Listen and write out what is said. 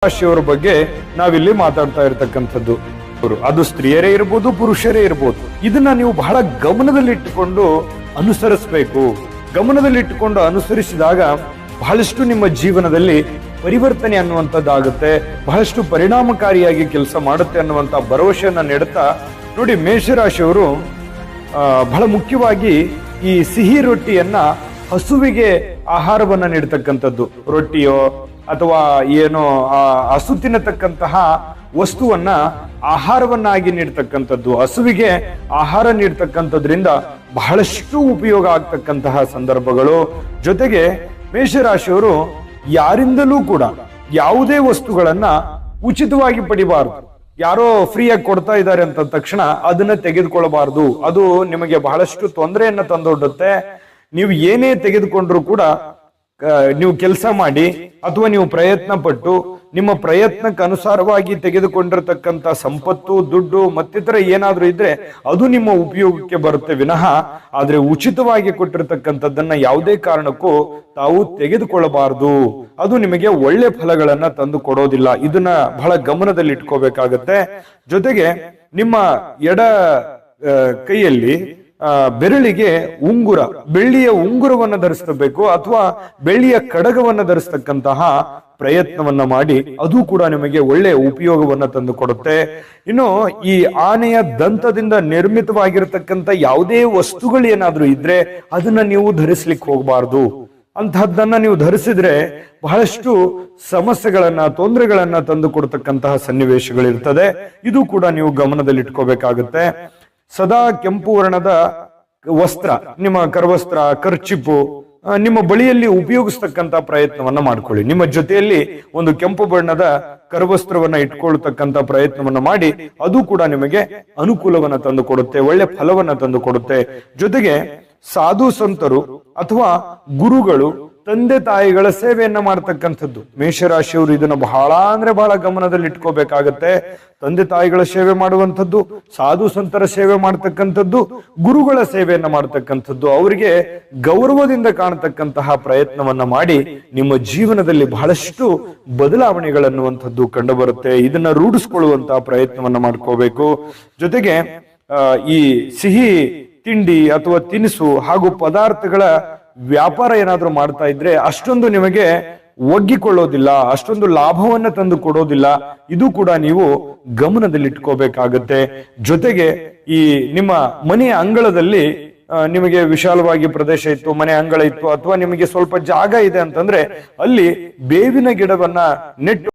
ರಾಶಿಯವರ ಬಗ್ಗೆ ನಾವಿಲ್ಲಿ ಮಾತಾಡ್ತಾ ಇರತಕ್ಕಂಥದ್ದು. ಅದು ಸ್ತ್ರೀಯರೇ ಇರ್ಬೋದು, ಪುರುಷರೇ ಇರ್ಬೋದು. ಇದನ್ನ ನೀವು ಬಹಳ ಗಮನದಲ್ಲಿಟ್ಟುಕೊಂಡು ಅನುಸರಿಸಬೇಕು. ಗಮನದಲ್ಲಿಟ್ಟುಕೊಂಡು ಅನುಸರಿಸಿದಾಗ ಬಹಳಷ್ಟು ನಿಮ್ಮ ಜೀವನದಲ್ಲಿ ಪರಿವರ್ತನೆ ಅನ್ನುವಂಥದ್ದಾಗುತ್ತೆ, ಬಹಳಷ್ಟು ಪರಿಣಾಮಕಾರಿಯಾಗಿ ಕೆಲಸ ಮಾಡುತ್ತೆ ಅನ್ನುವಂಥ ಭರವಸೆಯನ್ನ ನೀಡುತ್ತಾ ನೋಡಿ. ಮೇಷರಾಶಿಯವರು ಬಹಳ ಮುಖ್ಯವಾಗಿ ಈ ಸಿಹಿ ರೊಟ್ಟಿಯನ್ನ ಹಸುವಿಗೆ ಆಹಾರವನ್ನ ನೀಡತಕ್ಕಂಥದ್ದು. ರೊಟ್ಟಿಯೋ ಅಥವಾ ಏನೋ ಹಸು ತಿನ್ನತಕ್ಕಂತಹ ವಸ್ತುವನ್ನ ಆಹಾರವನ್ನಾಗಿ ನೀಡ್ತಕ್ಕಂಥದ್ದು, ಹಸುವಿಗೆ ಆಹಾರ ನೀಡ್ತಕ್ಕಂಥದ್ರಿಂದ ಬಹಳಷ್ಟು ಉಪಯೋಗ ಆಗ್ತಕ್ಕಂತಹ ಸಂದರ್ಭಗಳು. ಜೊತೆಗೆ ಮೇಷರಾಶಿಯವರು ಯಾರಿಂದಲೂ ಕೂಡ ಯಾವುದೇ ವಸ್ತುಗಳನ್ನ ಉಚಿತವಾಗಿ ಪಡಿಬಾರದು. ಯಾರೋ ಫ್ರೀಯಾಗಿ ಕೊಡ್ತಾ ಇದ್ದಾರೆ ಅಂತ ತಕ್ಷಣ ಅದನ್ನ ತೆಗೆದುಕೊಳ್ಳಬಾರದು. ಅದು ನಿಮಗೆ ಬಹಳಷ್ಟು ತೊಂದರೆಯನ್ನ ತಂದೊಡ್ಡುತ್ತೆ. ನೀವು ಏನೇ ತೆಗೆದುಕೊಂಡ್ರು ಕೂಡ ನೀವು ಕೆಲಸ ಮಾಡಿ ಅಥವಾ ನೀವು ಪ್ರಯತ್ನ ಪಟ್ಟು ನಿಮ್ಮ ಪ್ರಯತ್ನಕ್ಕೆ ಅನುಸಾರವಾಗಿ ತೆಗೆದುಕೊಂಡಿರತಕ್ಕಂತ ಸಂಪತ್ತು, ದುಡ್ಡು ಮತ್ತಿತರ ಏನಾದ್ರೂ ಇದ್ರೆ ಅದು ನಿಮ್ಮ ಉಪಯೋಗಕ್ಕೆ ಬರುತ್ತೆ ವಿನಃ ಆದ್ರೆ ಉಚಿತವಾಗಿ ಕೊಟ್ಟಿರತಕ್ಕಂಥದ್ದನ್ನ ಯಾವುದೇ ಕಾರಣಕ್ಕೂ ತಾವು ತೆಗೆದುಕೊಳ್ಳಬಾರದು. ಅದು ನಿಮಗೆ ಒಳ್ಳೆ ಫಲಗಳನ್ನ ತಂದು ಕೊಡೋದಿಲ್ಲ. ಇದನ್ನ ಬಹಳ ಗಮನದಲ್ಲಿ ಇಟ್ಕೋಬೇಕಾಗತ್ತೆ. ಜೊತೆಗೆ ನಿಮ್ಮ ಎಡ ಕೈಯಲ್ಲಿ ಬೆರಳಿಗೆ ಉಂಗುರ, ಬೆಳ್ಳಿಯ ಉಂಗುರವನ್ನ ಧರಿಸಬೇಕು ಅಥವಾ ಬೆಳ್ಳಿಯ ಕಡಗವನ್ನ ಧರಿಸತಕ್ಕಂತಹ ಪ್ರಯತ್ನವನ್ನ ಮಾಡಿ. ಅದು ಕೂಡ ನಿಮಗೆ ಒಳ್ಳೆ ಉಪಯೋಗವನ್ನ ತಂದು ಕೊಡುತ್ತೆ. ಇನ್ನು ಈ ಆನೆಯ ದಂತದಿಂದ ನಿರ್ಮಿತವಾಗಿರತಕ್ಕಂತ ಯಾವುದೇ ವಸ್ತುಗಳು ಏನಾದ್ರೂ ಇದ್ರೆ ಅದನ್ನ ನೀವು ಧರಿಸ್ಲಿಕ್ಕೆ ಹೋಗಬಾರ್ದು. ಅಂತಹದ್ದನ್ನ ನೀವು ಧರಿಸಿದ್ರೆ ಬಹಳಷ್ಟು ಸಮಸ್ಯೆಗಳನ್ನ, ತೊಂದರೆಗಳನ್ನ ತಂದು ಕೊಡ್ತಕ್ಕಂತಹ ಸನ್ನಿವೇಶಗಳಿರ್ತದೆ. ಇದು ಕೂಡ ನೀವು ಗಮನದಲ್ಲಿ ಇಟ್ಕೋಬೇಕಾಗುತ್ತೆ. ಸದಾ ಕೆಂಪು ವರ್ಣದ ವಸ್ತ್ರ, ನಿಮ್ಮ ಕರವಸ್ತ್ರ, ಕರ್ಚಿಪ್ಪು ನಿಮ್ಮ ಬಳಿಯಲ್ಲಿ ಉಪಯೋಗಿಸ್ತಕ್ಕಂತ ಪ್ರಯತ್ನವನ್ನ ಮಾಡ್ಕೊಳ್ಳಿ. ನಿಮ್ಮ ಜೊತೆಯಲ್ಲಿ ಒಂದು ಕೆಂಪು ಬಣ್ಣದ ಕರವಸ್ತ್ರವನ್ನ ಇಟ್ಕೊಳ್ತಕ್ಕಂತ ಪ್ರಯತ್ನವನ್ನ ಮಾಡಿ. ಅದು ಕೂಡ ನಿಮಗೆ ಅನುಕೂಲವನ್ನ ತಂದು ಕೊಡುತ್ತೆ, ಒಳ್ಳೆ ಫಲವನ್ನ ತಂದು ಕೊಡುತ್ತೆ. ಜೊತೆಗೆ ಸಾಧು ಸಂತರು ಅಥವಾ ಗುರುಗಳು, ತಂದೆ ತಾಯಿಗಳ ಸೇವೆಯನ್ನ ಮಾಡ್ತಕ್ಕಂಥದ್ದು. ಮೇಷರಾಶಿಯವರು ಇದನ್ನ ಬಹಳ ಅಂದ್ರೆ ಬಹಳ ಗಮನದಲ್ಲಿ ಇಟ್ಕೋಬೇಕಾಗತ್ತೆ. ತಂದೆ ತಾಯಿಗಳ ಸೇವೆ ಮಾಡುವಂಥದ್ದು, ಸಾಧು ಸಂತರ ಸೇವೆ ಮಾಡ್ತಕ್ಕಂಥದ್ದು, ಗುರುಗಳ ಸೇವೆಯನ್ನ ಮಾಡ್ತಕ್ಕಂಥದ್ದು, ಅವರಿಗೆ ಗೌರವದಿಂದ ಕಾಣತಕ್ಕಂತಹ ಪ್ರಯತ್ನವನ್ನ ಮಾಡಿ ನಿಮ್ಮ ಜೀವನದಲ್ಲಿ ಬಹಳಷ್ಟು ಬದಲಾವಣೆಗಳನ್ನುವಂಥದ್ದು ಕಂಡು ಬರುತ್ತೆ. ಇದನ್ನ ರೂಢಿಸ್ಕೊಳ್ಳುವಂತಹ ಪ್ರಯತ್ನವನ್ನ ಮಾಡ್ಕೋಬೇಕು. ಜೊತೆಗೆ ಈ ಸಿಹಿ ತಿಂಡಿ ಅಥವಾ ತಿನಿಸು ಹಾಗೂ ಪದಾರ್ಥಗಳ ವ್ಯಾಪಾರ ಏನಾದ್ರೂ ಮಾಡ್ತಾ ಇದ್ರೆ ಅಷ್ಟೊಂದು ನಿಮಗೆ ಒಗ್ಗಿಕೊಳ್ಳೋದಿಲ್ಲ, ಅಷ್ಟೊಂದು ಲಾಭವನ್ನ ತಂದು ಕೊಡೋದಿಲ್ಲ. ಇದು ಕೂಡ ನೀವು ಗಮನದಲ್ಲಿಟ್ಕೋಬೇಕಾಗತ್ತೆ. ಜೊತೆಗೆ ಈ ನಿಮ್ಮ ಮನೆಯ ಅಂಗಳದಲ್ಲಿ ನಿಮಗೆ ವಿಶಾಲವಾಗಿ ಪ್ರದೇಶ ಇತ್ತು, ಮನೆ ಅಂಗಳ ಇತ್ತು, ಅಥವಾ ನಿಮಗೆ ಸ್ವಲ್ಪ ಜಾಗ ಇದೆ ಅಂತಂದ್ರೆ ಅಲ್ಲಿ ಬೇವಿನ ಗಿಡವನ್ನ ನೆಟ್ಟು